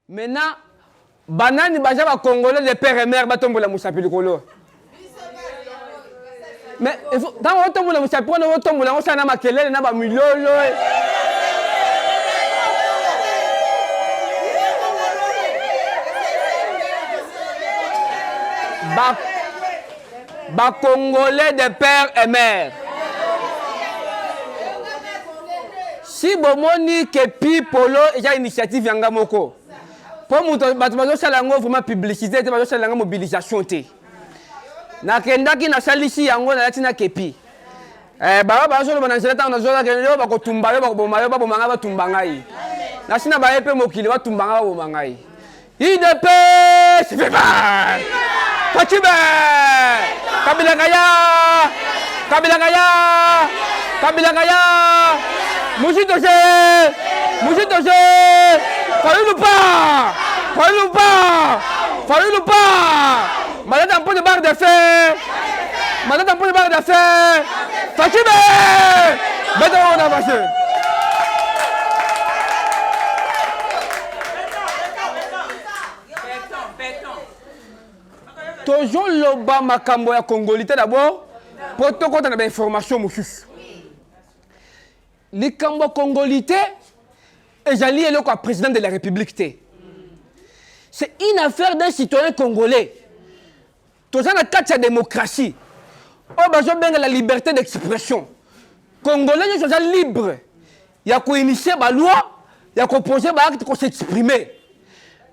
Maintenant, banani baja ba Congolais de père et mère batombola musapi likolo. Mais dans on tombola musapi on tombola on sana makelele na ba milolo. Ba Congolais de père et mère. Si bomoni kepi polo et initiative yanga moko. Pour moto bato salango vraiment publicité te bato salanga mobilisation te. Na kendaki na salisi yango na latina kepi. Baba bazo na nzela na zola kendo ba ko tumba yo ba ko boma yo ba bomanga ba tumba ngai. Na sina ba epe mokili ba tumbanga ba boma ngai. IDP c'est pas. Fachibe! Kabila Gaya! Kabila Gaya! Kabila Gaya! Moussitosé! Moussitosé! Fallu pas! Fallu pas! Fallu pas! Malade un peu de barre de fer! Malade un peu de barre de fer! Fachibe! Maintenant on a passé! Toujours l'Oba Makambo ya Congolité d'abord, pour tout compte de information moussus. Les Cambo Congolité, et j'allais le président de la République. C'est une affaire d'un citoyen congolais. Tout ça dans la démocratie. On a besoin de la liberté d'expression. Congolais sont libres. Il y a qu'à initier la loi, il y a qu'à poser un acte pour s'exprimer.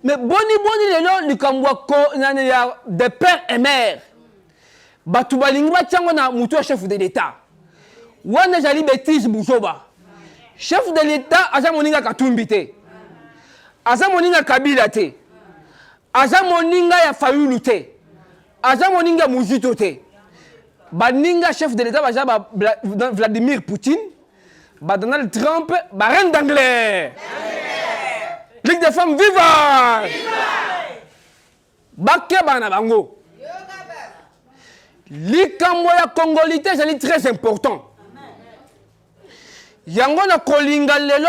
Mais boni les noms du Kambwa de père et mère. Batouba lingwa tiango na mutu chef de l'État. Wana jali bêtise boujoba. Chef de l'État aza moninga Katumbi te. Aza moninga Kabila te. Aza moninga ya Fayulu te. Aza moninga Muzito te. Baninga chef de l'État baza Vladimir Poutine. Ba Donald Trump, ba reine d'Anglais. Ligue des femmes vivantes! Baké bana bango. Likambo ya Congolité, c'est très important. Yango na kolinga lelo,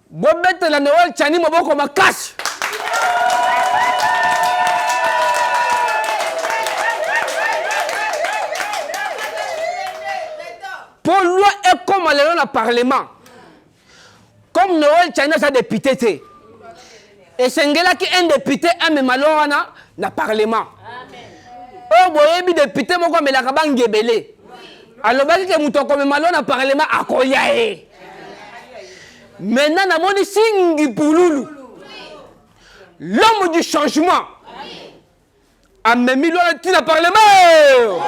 bobete la Noël Tchani moboko makasi. Pour loi et comme lelo na parlement. Comme Noël Tchani sa député. Et Sengela qui est un député, un même alors na parlement. Oh, boyebi député, mon comme la cabane gebele. Alors, bah, que mouton comme malon na parlement à Koyae. Maintenant, na moni singi pouloulou. L'homme du changement. A même mis l'homme na parlement.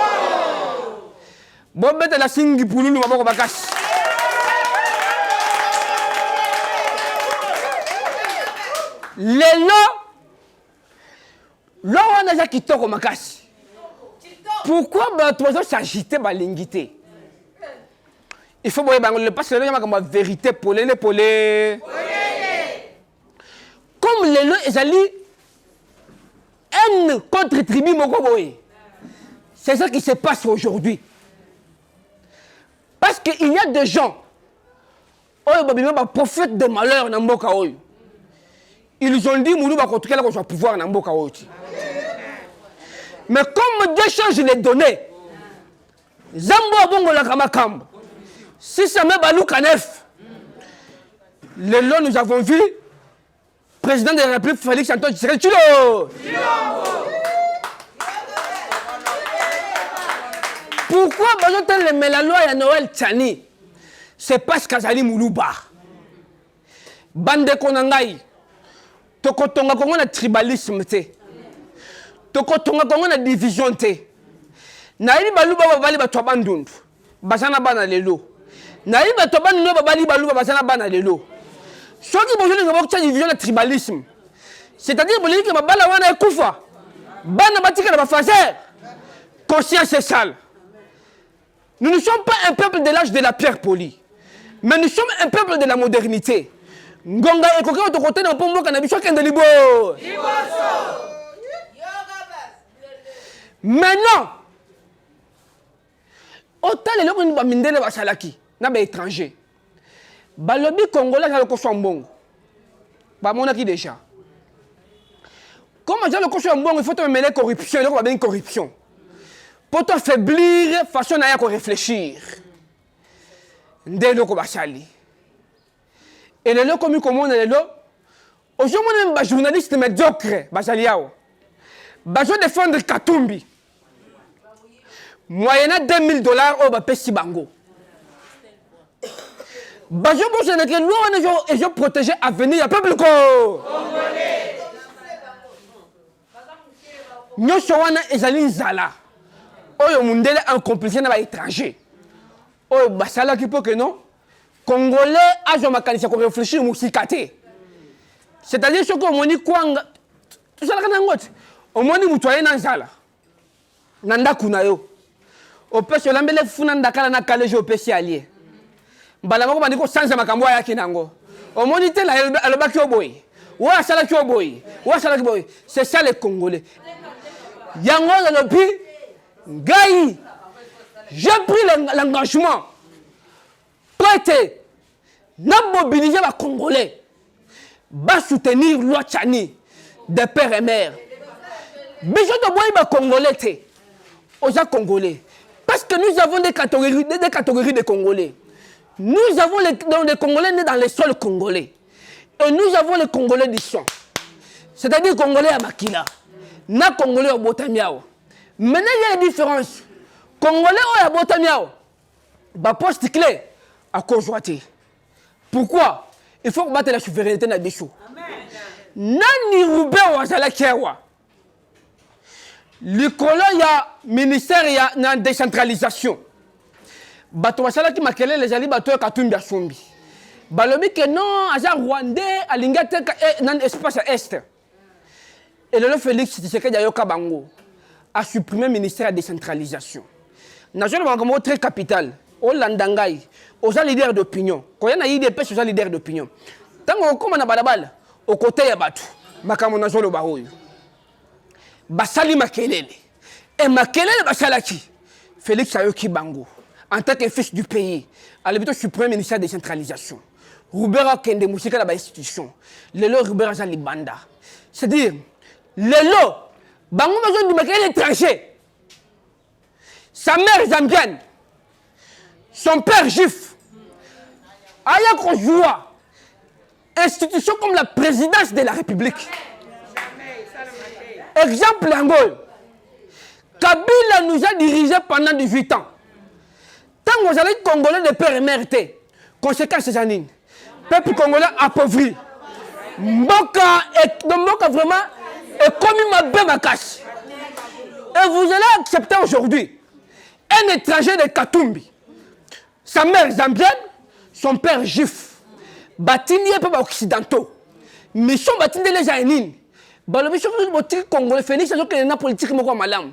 Bon, bête la singi pouloulou, ma boko bakas. Lelo, là on a déjà quitté au Makasi. Pourquoi tu vas s'agiter par l'ingité? Il faut voir le parce que la vérité pour les. Comme Lelo est allé un contre-tribu Mokoboé. C'est ça qui se passe aujourd'hui. Parce qu'il y a des gens, prophètes de malheur dans Mboka Oyo. Ils ont dit Moulou va contrôler le pouvoir dans Mboka Oti. Mais comme Dieu change les données, Zambo Abongo la Kamakam, si ça met Balou Kanef, le long nous avons vu, président de la République Félix Antoine Tshisekedi. Pourquoi Bajotel le Melaloa et Noël Tchani? C'est parce qu'Azali Moulouba. Bande Konangaï. Tokotonga Kongo na tribalisme te. Tokotonga Kongo na division te. Naïli baluba babali batwa bandundu. Basana bana lelo. Naïli batwa bandundu babali baluba basana bana lelo. Ce qui besoin de voir division na tribalisme. C'est-à-dire que babala wana ekufa. Bana batika na bafazer. Conscience est sale. Nous ne sommes pas un peuple de l'âge de la pierre polie. Mais nous sommes un peuple de la modernité. Ngonga et Koka de côté d'un pombo cannabis de libo. Maintenant, autant les gens qui ont mindé les Basalaki, n'a pas étranger. Balobi Congolais, ça le cochon bon. Bah, mon acquis déjà. Comme j'ai le coach bon, il faut te mêler corruption, il faut bien corruption. Pour te faiblir, façon à réfléchir. Dès le Kobachali. Et le lot comme on est là, aujourd'hui, on est un journaliste médiocre, Bachaliao. Bajo défendre Katumbi. Moyennant $2000 au Bapesi Bango. Bajo bon c'est que nous on est protéger l'avenir du peuple congolais. Nous sommes ezali nzala. Oyo mundele en complicité na ba étranger. Oyo basala qui peut que non Congolais a jo makanisa ko réfléchir musikate. C'est-à-dire ce que moni kwanga tout ça kana ngote. Omoni mutoye na nzala. Nanda kuna yo. Opesho lambele funa ndakala na kalejo opesi allié. Mbala mako bandiko sanza makambo yake nango. Omoni te la alobaki oboy. Wa sala ki oboy. Wa sala ki boy. C'est ça les Congolais. Yango lobi Gaï. J'ai pris l'engagement. Prêter. N'a mobilisé les Congolais. Va soutenir loi Tchani des pères et mères. Bijou de boy ba Congolais aux Congolais. Parce que nous avons des catégories de Congolais. Nous avons les Congolais nés dans les sols congolais. Et nous avons les Congolais du sang. C'est-à-dire Congolais à Makila. Na Congolais au Botamiao. Maintenant, il y a une différence. Congolais au Botamiao. Bah, poste clé à conjointer. Pourquoi? Il faut combattre la souveraineté na Bichou. Nani Roubé ou Azala Kiewa. Le colon, il y a ministère, il y a une décentralisation. Bato wasala ki makele les ali bato Katumbi Asombi. Balobi que non, aza Rwandais alingate dans espace est. Et le Félix Tshisekedi Ayoka Bango a supprimé le ministère de décentralisation. National Bango très capital. Olandangai, aux leaders d'opinion. Quand il y a des pêches aux leaders d'opinion. Tant qu'on a balabal au côté ya batu, makamo nazolo baoyo. Basali makelele. Et makelele basalaki. Félix Ayoki Bango. En tant que fils du pays, à l'habitude suprême ministère de décentralisation. Roubera Kende Moussika la institution. Lelo Roubera Zalibanda. C'est-à-dire, Lelo, Bango besoin de maquiller l'étranger. Sa mère zambienne, son père juif. Aya Konjoua, institution comme la présidence de la République. Exemple Angol. Kabila nous a dirigés pendant 18 ans. Tant que vous allez Congolais de père et mère, conséquence c'est Janine. Peuple congolais appauvri. Mboka vraiment est comme ma belle ma cache. Et vous allez accepter aujourd'hui un étranger de Katumbi. Sa mère zambienne, son père juif. Batini est pas occidentaux. Mission Batini les Janine. Balobicho politique congolais Phoenix c'est que la politique moko malam.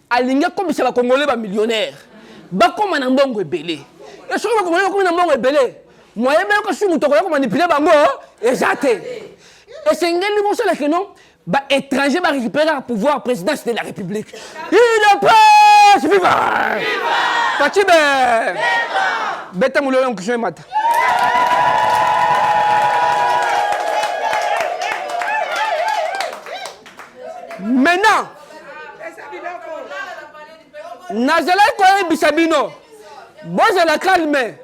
Alinga comme c'est la congolais ba millionnaire. Bakoma na mbongo ebele. Et ce que vous avez na mbongo ebele. Moi même que si vous toko manipuler bango exacté. Et c'est ngeli bon ça que non ba étranger va récupérer le pouvoir présidence de la République. Il est pas viva. Viva! Patibe. Viva! Beta mulo on que mata. Maintenant Nazala ko bisabino. Boza la calme.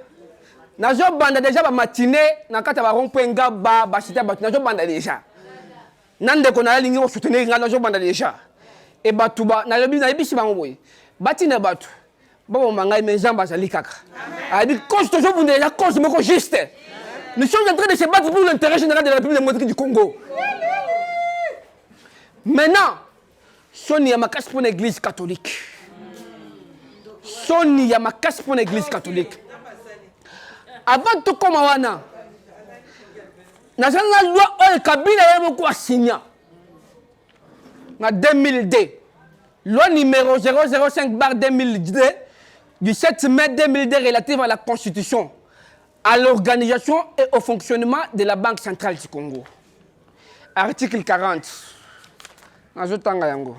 Nazo banda déjà ba matinée na kata ba rond-point ngaba ba cité ba nazo banda déjà. Nande ko na lingi ko soutenir nga nazo banda déjà. Et batuba na lebi na bisi bango boy. Batina batu. Babo mangai menzamba zali kaka. Abi cause toujours vous déjà cause moko juste. Nous sommes en train de se battre pour l'intérêt général de la République démocratique du Congo. Maintenant, Sony a makasi pour l'église catholique. Sony a makasi pour l'église catholique. Avant tout comme wana. Na la loi el Kabila ya beaucoup signé. En 2002. Loi numéro 005/2002 du 7 mai 2002 relative à la constitution, à l'organisation et au fonctionnement de la Banque centrale du Congo. Article 40. Nazotanga yango.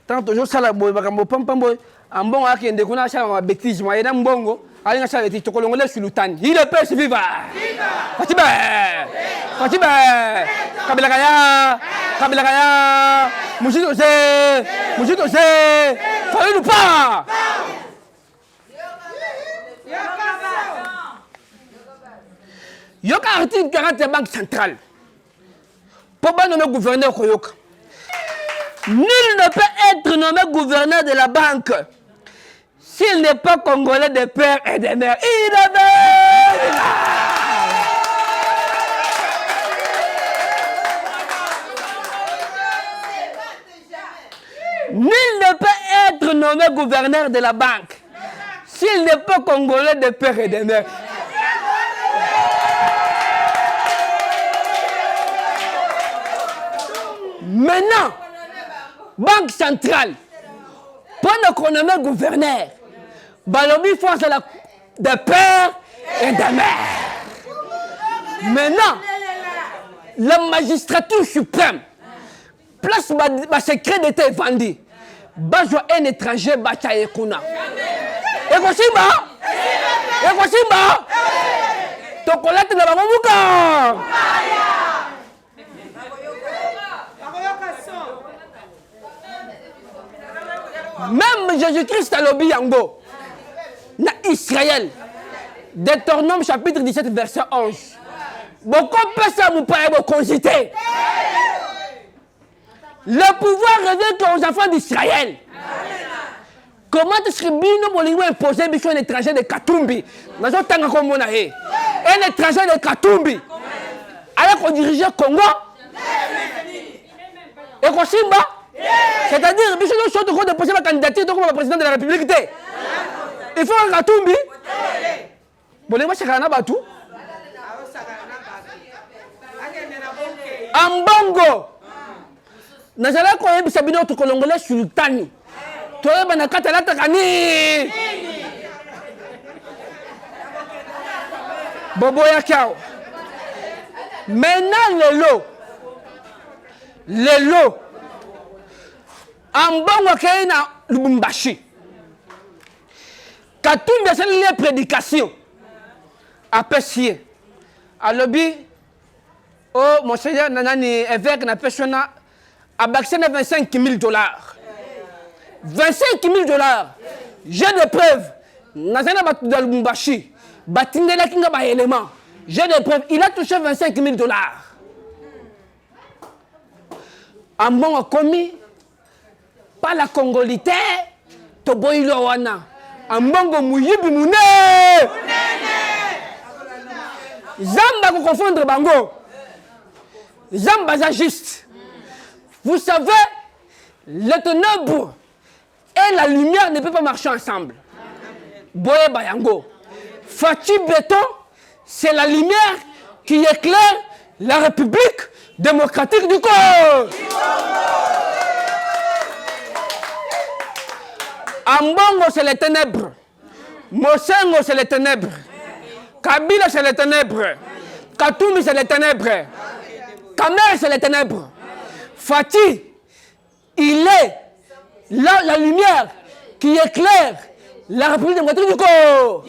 Tant toujours ça la boy bakambo pam boy ambon akende kuna sha ma bêtise moyena mbongo alinga sha bêtise tokolongole sur l'utani. Il est père viva. Fatibe Fatibe Kabila Kaya Kabila Kaya Mouchid Ose Mouchid Ose Fayoulou pas. Yoka article 40 de Banque centrale. Pour nommer gouverneur Koyoka. Nul ne peut être nommé gouverneur de la banque s'il n'est pas congolais de père et de mère. Nul ne peut être nommé gouverneur de la banque s'il n'est pas congolais de père et de mère. Maintenant, Banque centrale, pendant qu'on nomme gouverneur, Balobi force de père et de mère. Maintenant, la magistrature suprême, place ma secret d'État vendu, bajo un étranger bacha ekuna. Ekosimba? Ekosimba? Tokolate na bamuka. Même Jésus-Christ a lobby yango. Na Israël. Deutéronome chapitre 17 verset 11. Beaucoup peut ça vous parler de congité. Le pouvoir revient aux enfants d'Israël. Comment est-ce que Bino Bolingo imposé un étranger de Katumbi? Un étranger de Katumbi. Alors qu'on dirigeait Congo. Et qu'on Simba. C'est-à-dire, Bichon nous sommes de poser ma candidature comme président de la République. Il faut un Katumbi. Bolingo c'est Kana Batu. Ambongo. Nazala ko yebi sabino to kolongole sultani. To yeba na kata lata kani. Bobo ya kao. Maintenant le lot. Ambongo kaina Lubumbashi. Katumbi c'est les prédications. Apprécié. À lobby oh mon cher nanani évêque na persona a baxé $25 000. $25 000. J'ai des preuves. Nazana batu de Lubumbashi. Batindela kinga ba élément. J'ai des preuves. Il a touché $25 000. Ambon a commis par la congolité. Toboilo wana. Ambongo muyibi mune. Zamba ko confondre bango. Zamba za juste. Vous savez, les ténèbres et la lumière ne peuvent pas marcher ensemble. Boye Bayango. Fati Béton, c'est la lumière qui éclaire la République démocratique du Congo. Ambongo, c'est les ténèbres. Mosengo, c'est les ténèbres. Kabila, c'est les ténèbres. Katumbi, c'est les ténèbres. Kamer, c'est les ténèbres. Fati, il est là, la lumière qui éclaire la République démocratique du Congo.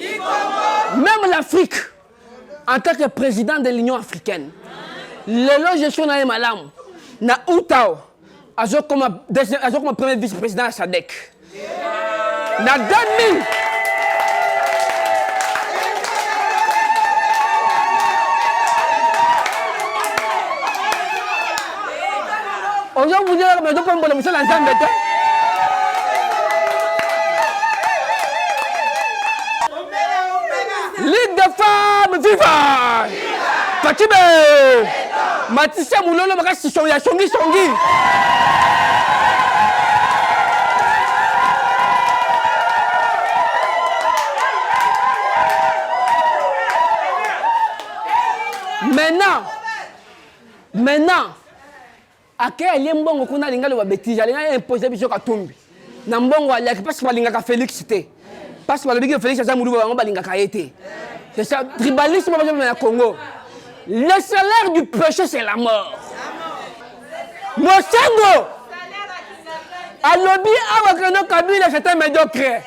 Même l'Afrique, en tant que président de l'Union africaine, le gestion na malam na Outao, comme premier vice-président à SADC. Na 2000. On va vous dire, mais donc on va vous dire l'ensemble. Ligue de femmes, viva! Fatime! Matissa Moulolo, Makasi Songi, Songi. Maintenant, à quel mbongo kuna linga le bêtise, linga imposer biso Katumbi. Na mbongo ya parce que linga ka Félix té. Parce que le Félix ça moulu ba linga ka été. C'est ça tribalisme au Congo. Le salaire du péché c'est la mort. Mosengo. A lobby awakano Kabila c'est un médiocre.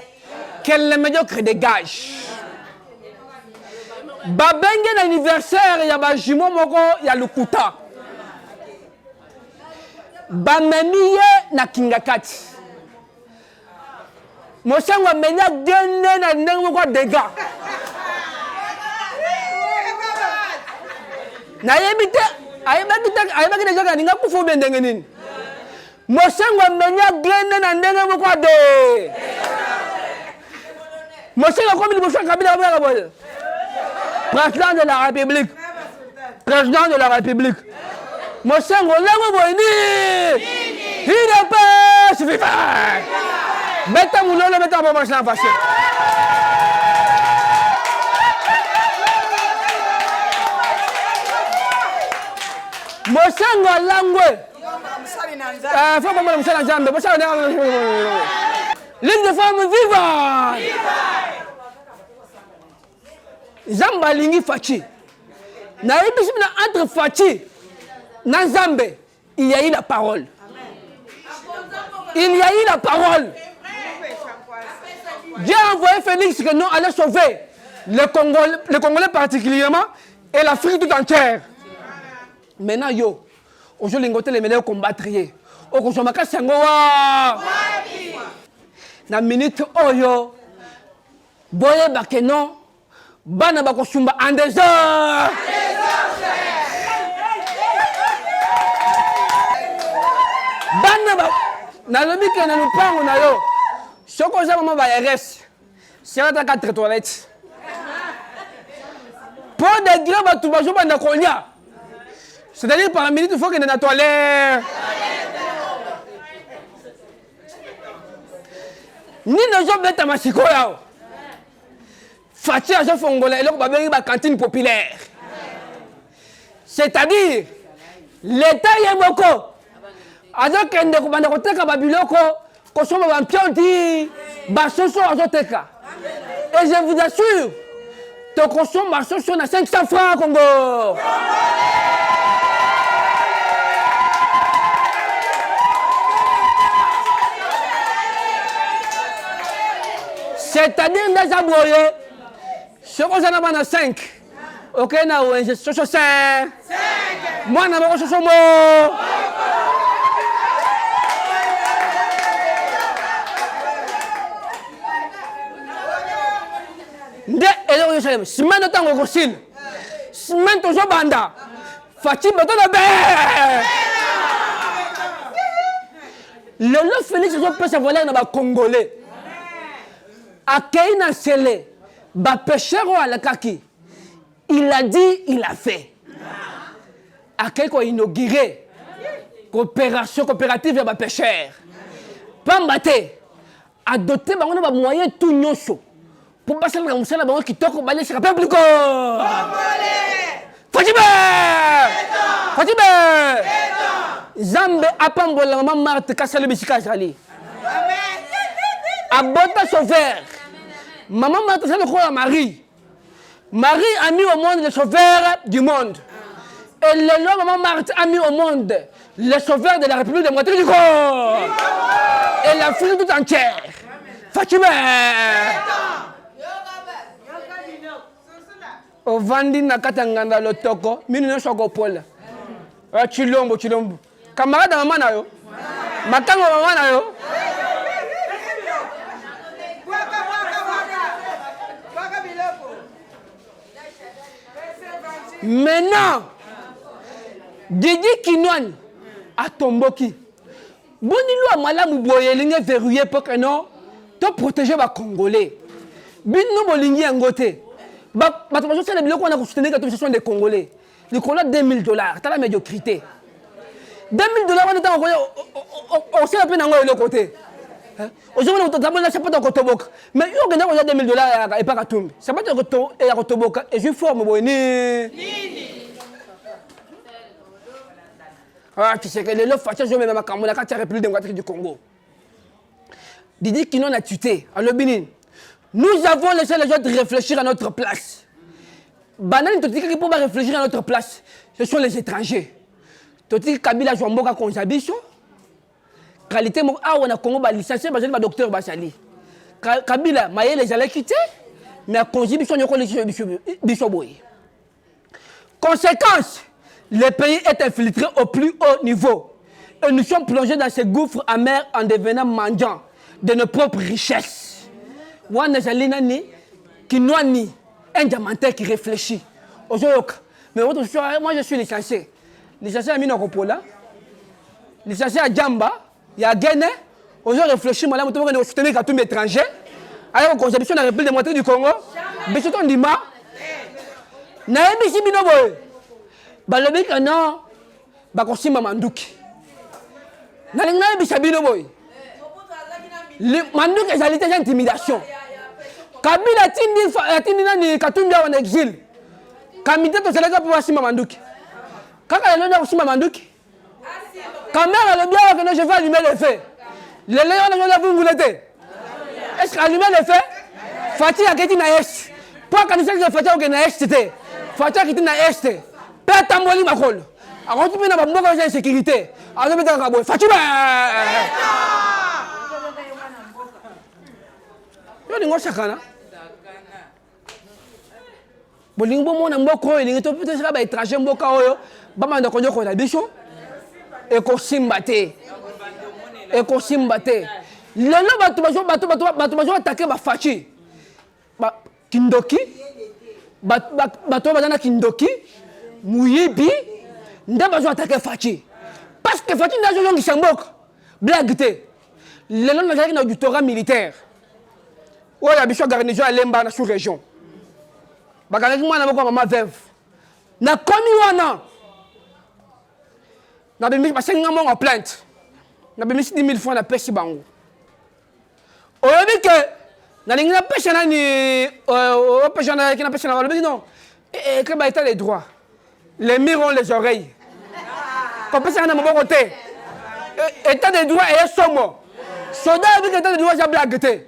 Quel médiocre dégage. babenge l'anniversaire ya bajimo moko ya lukuta bamemi ye na kingakati mosango ameni agende na ndenge moko dega nayebi te ayebaki deja kaninga kufa obe ndenge nini mosango ameni agende na ndenge moko de mosango akomi liboso ya kabila babaka boye président de la République. Président de la République. Mosengo lengo boyini. Il n'est pas suffisant. Beta moulolo beta bon marché en face. Mosengo langwe. Faut pas me faire jambe. Ligne de femme vivante. Zamba lingi fachi. Na entre fachi na Zambe, il y a eu la parole. Il y a eu la parole. Dieu a envoyé Félix que nous allons sauver les Congolais particulièrement et l'Afrique tout entière. Maintenant, yo, aujourd'hui, les meilleurs combattre. Au Kosomaka Sangoa. Na minute oyo, boye bakeno. Bana bakosumba en désordre. Bana ba nalobi ke na lupango na yo. Soko za mama ba RS. C'est ta 4 toilettes. Pour des grands batu bajo bana konya. C'est-à-dire par minute il faut que na toilette. Ni nozo beta masiko yao. Fachi a Fongola et là, la cantine populaire. C'est-à-dire, l'État y est beaucoup. Alors qu'il y a des gens Babiloko, qui sont en pion, Bassoso Azoteka. Et je vous assure, tu consommes Bassoso à 500 francs au Congo. C'est-à-dire, dans les abroyés, ce qu'on a 5. Ok, na ONG, ce sont 5. Moi, je suis 5. Nde elo Yerusalem, semaine de temps au Gosil. Semaine toujours banda. Fatim beto de bé. Le Félix je peux savoir là na Congolais. Akaina Sele. Ba pêcheur à la kaki. Il a dit, il a fait. Akei ko inauguré coopérative ya pêcheur. Pambate a doté bango ba moyen tout nyonso. Pour passer la musala bango kitoko balé sur peuple ko. Fatime! Fatime! Zambe apambola maman Marthe kasale bisika jali. Amen. Abota sauveur. Maman Marthe c'est le roi Marie. Marie a mis au monde le sauveur du monde. Et le nom maman Marthe a mis au monde le sauveur de la République démocratique du Congo. Et l'Afrique tout entière. Fatime! Ovandi na katanganda lotoko, minu no soko pola. Chilombo. Camarade maman na yo. Makango maman na yo. Maintenant, Didi Kinouane a tomboki. Bonilo a malamu boyelinge verrouillé pour que non, to protéger les Congolais. Bino bolingi angote. Bah, c'est le bloc qu'on a constaté que ce sont des Congolais. Le Congolais $2000. T'as la médiocrité. $2000 on est en on sait un peu dans le côté. Aujourd'hui, on a un chapeau de Kotoboka. Mais il y a $2000 et pas à tomber. Ça va être Kotoboka et je forme bonne. Ah, tu sais que les lots fâchés, je mets ma caméra quand tu as République démocratique du Congo. Didi qui n'en a tué. Alors, Bénin, nous avons laissé les gens réfléchir à notre place. Banane, tu dis qu'il ne peut pas réfléchir à notre place. Ce sont les étrangers. Tu dis que Kabila Jomboka Konzabiso. Qualité, on a Congo licencié, parce que le docteur Basali. Kabila, Maïe les allait quitter. mais à contribution de conséquence, le pays est infiltré au plus haut niveau. Et nous sommes plongés dans ces gouffres amers en devenant mendiants de nos propres richesses. Moi, un diamantaire qui réfléchit. Mais moi, je suis licencié. Licencié à Minokopola, licencié à Djamba, il y a Guéné. Aujourd'hui, réfléchis, moi, je vais soutenir tous les étrangers. Alors, la conception de la République démocratique du Congo, mais c'est un dima. Naïbisi Binoboy. Balobi non, bakosi Manduki. Naïbisi Binoboy. Manduki estalité d'intimidation. Kabila Tindi Katumba en exil. Kamite to seleka pour Sima Manduki. Kaka le nom Sima Manduki. Caméra le bien que je vais allumer le feu. Le léon de vous voulez. Est-ce qu'allumer le feu? Fatih a été na est. Pour qu'on ait que Fatih a na est. Fatih a été na est. Père Tamboli Makol. Alors tu peux n'avoir pas de sécurité. Alors tu peux t'en Fatih. Yo ningo sakana. Bolingo mona mboko elingi to peut-être ba étranger mboka oyo ba manda konyo ko na biso e ko simbate. Et qu'on s'imbatte. Lelo bato attaquer ba fachi. Ba Kindoki. Bato bazana Kindoki. Muyibi. Nda bazo attaquer fachi. Parce que fachi n'a jamais ngisambok. Blague te. Lelo na jaki na doctorat militaire. Ou la bicho garnison à Lemba na sous-région. Ba garnison mwana moko maman veuve. Na komi wana. Na bimi ba senga mo en plainte. Na bimisi 10 000 francs na pesi bango. Oyebi que na lingi na pesa na ni pesa na qui na pesa na lobi non. Et que ba état les droits. Les murs ont les oreilles. Comme pesa na maboko te. État des droits et somo. Soda avec état des droits ja blague te.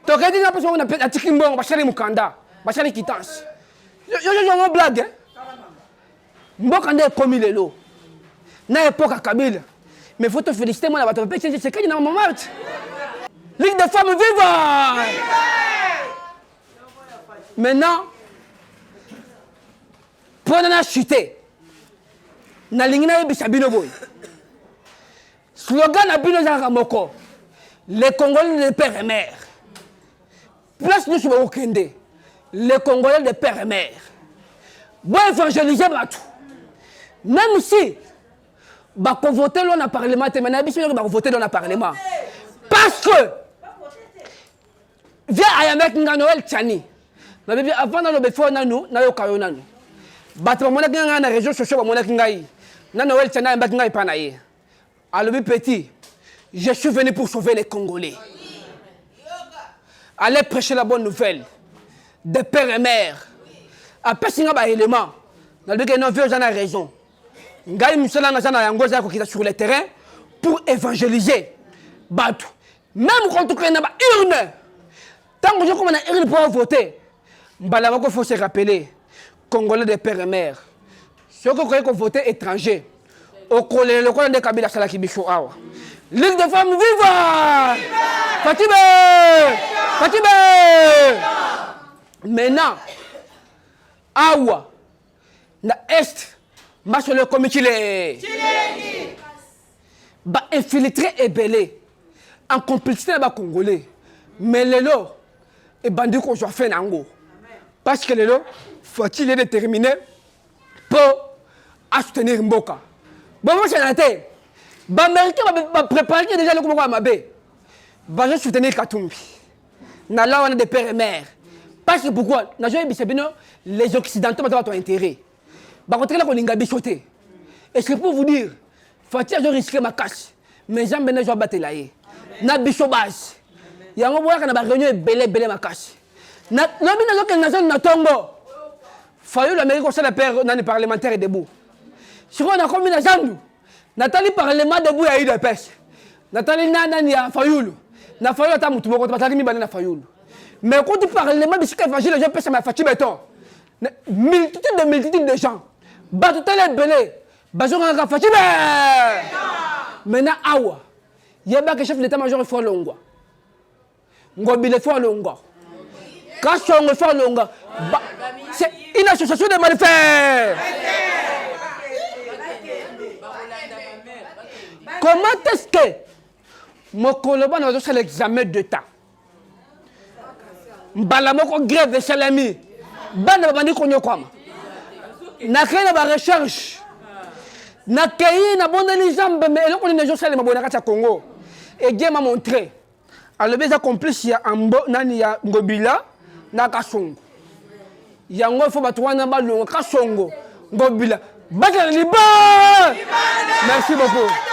To kedi na pesa na atikimbongo ba chali mukanda, ba chali quittance. Yo blague. Mboka ndé komi lelo. Na époque Kabila. Mais il faut te féliciter, moi, là-bas, c'est qu'il y a un moment. Ligue des femmes, viva! Maintenant, pour nous chuter, na lingina bisabino boy. Slogan à Bino Zaramoko. Les Congolais de père et mère. Place nous sur le Kende. Les Congolais de père et mère. Bon évangéliser tout. Même si bah qu'on vote dans le parlement, maintenant bah voter dans le parlement. Parce que via Ayamek Noël Tchani. Avant dans le before nanu, na yo kayo nanu. Bah tu mon na na région sociale mon ngai. Na Noël Tchani mbak ngai panaye. Alors petit, je suis venu pour sauver les Congolais. Allez prêcher la bonne nouvelle de père et mère. Après singa ba élément. Na le que non vieux en a raison. Ngai musala na sana yango za ko kita sur le terrain pour évangéliser batu. Même quand tu connais ba urne. Tant que je commence à urne pour voter. Mbala ko faut se rappeler Congolais de père et mère. Ceux qui croient qu'on voter étranger. Au collège le collège de Kabila Salaki Bicho awa. Ligue des femmes viva! Fatime! Fatime! Maintenant awa na est marche le comité les ba infiltré et belé en complicité avec les Congolais. Mais lelo et bandit qu'on soit fait nango. Parce que lelo faut-il être déterminé pour soutenir Mboka. Bon moi c'est la tête. Ba américain va préparer déjà le comment mabé. Ba je soutenir Katumbi. Na là on a des pères et mères. Parce que pourquoi? Na je bisabino les occidentaux ont ton intérêt. Bah contre là qu'on l'inga bichoté. Est-ce que pour vous dire, Fatia je risquer ma casse, mais j'en ben je battre là. Na bichobas. Il y a un moment quand on a réunion belé ma casse. Na lobi na loke nation na tongo. Fayu l'Amérique au sein de père dans les parlementaires est debout. Si on a commis na jandu. Nathalie parlement debout a eu de pêche. Nathalie nana ni a Fayulu. Na Fayulu ta mutu moko ta mi bana na Fayulu. Mais quand tu parlement bisika évangile je pêche ma Fatia béton. Multitude de gens. Bah tout est belé. Bah je rentre Fatima. Maintenant awa. Yeba que chef d'état-major il faut longo. Ngobile faut longo. Kasongo faire longa. C'est une association de malfaiteurs. Comment est-ce que mon collègue a fait l'examen d'État? Mbala moko grève de salami. Bana bandi konyo kwama. Na kena ba recherche. Na kei na bonne les jambes mais eloko ni jo salama bona kata Congo. Et Dieu m'a montré. Alors beza complice ya ambo nani ya Ngobila na Kasongo. Yango fo batwana ba longa Kasongo Ngobila. Baka liba. Merci beaucoup.